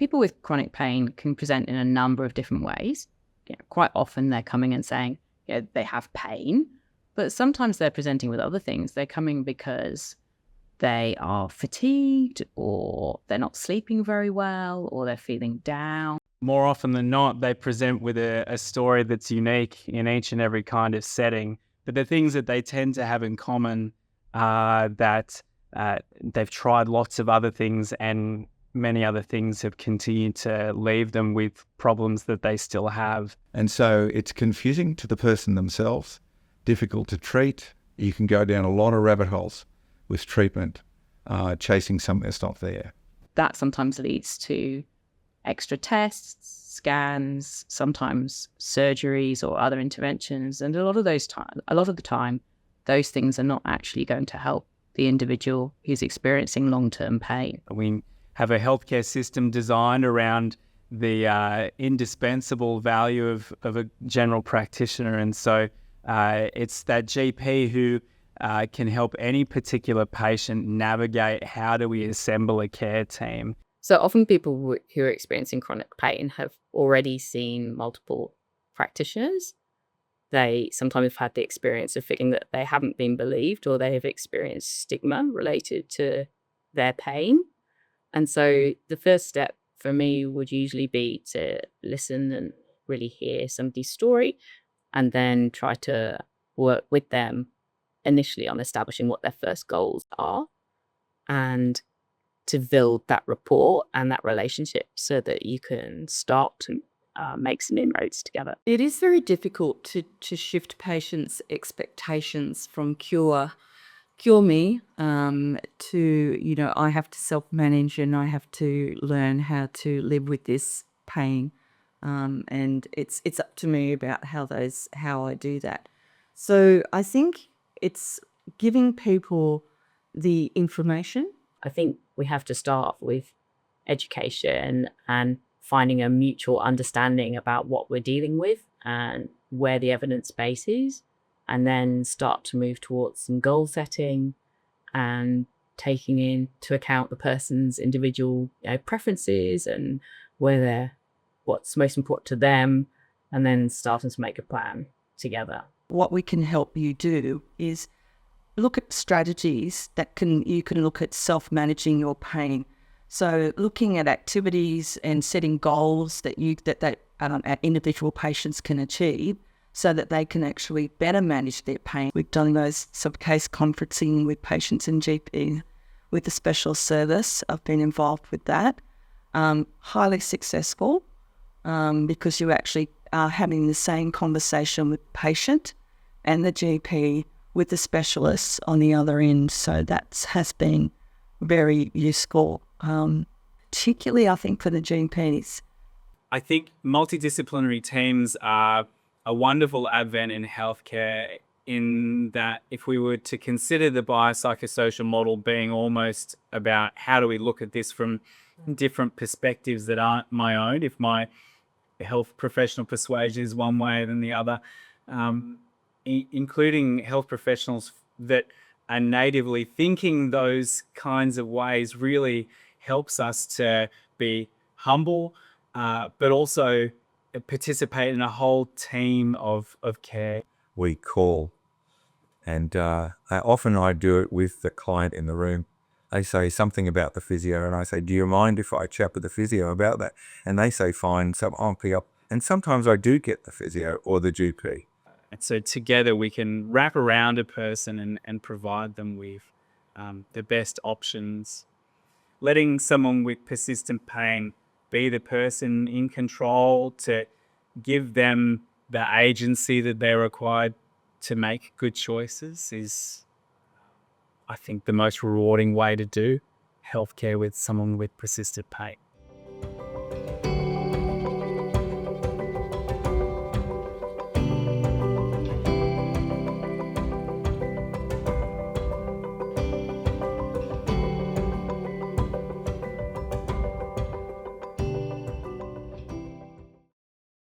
people with chronic pain can present in a number of different ways. Quite often they're coming and saying they have pain, but sometimes they're presenting with other things. They're coming because they are fatigued, or they're not sleeping very well, or they're feeling down. More often than not, they present with a story that's unique in each and every kind of setting. But the things that they tend to have in common are that they've tried lots of other things, and many other things have continued to leave them with problems that they still have. And so it's confusing to the person themselves, difficult to treat. You can go down a lot of rabbit holes with treatment, chasing something that's not there. That sometimes leads to extra tests, scans, sometimes surgeries or other interventions. And a lot of the time, those things are not actually going to help the individual who's experiencing long-term pain. We have a healthcare system designed around the indispensable value of a general practitioner. And so it's that GP who can help any particular patient navigate how do we assemble a care team. So often people who are experiencing chronic pain have already seen multiple practitioners. They sometimes have had the experience of feeling that they haven't been believed, or they have experienced stigma related to their pain. And so the first step for me would usually be to listen and really hear somebody's story, and then try to work with them initially on establishing what their first goals are, and to build that rapport and that relationship so that you can start to make some inroads together. It is very difficult to shift patients' expectations from cure me to, I have to self-manage and I have to learn how to live with this pain. And it's up to me about how I do that. So I think it's giving people the information. I think we have to start with education and finding a mutual understanding about what we're dealing with and where the evidence base is, and then start to move towards some goal setting and taking into account the person's individual preferences and what's most important to them, and then starting to make a plan together. What we can help you do is look at strategies that you can look at self-managing your pain. So looking at activities and setting goals that individual patients can achieve so that they can actually better manage their pain. We've done some case conferencing with patients and GP with the specialist service. I've been involved with that. Highly successful because you actually are having the same conversation with the patient and the GP with the specialists on the other end. So that has been very useful, particularly I think for the GPs. I think multidisciplinary teams are a wonderful advent in healthcare, in that if we were to consider the biopsychosocial model being almost about how do we look at this from different perspectives that aren't my own, if my health professional persuasion is one way than the other, including health professionals that are natively thinking those kinds of ways really helps us to be humble, but also participate in a whole team of care. We call, and often I do it with the client in the room. They say something about the physio, and I say, do you mind if I chat with the physio about that? And they say, fine, so I'll pick up. And sometimes I do get the physio or the GP. And so together we can wrap around a person and provide them with the best options. Letting someone with persistent pain be the person in control, to give them the agency that they're required to make good choices, is, I think, the most rewarding way to do healthcare with someone with persistent pain.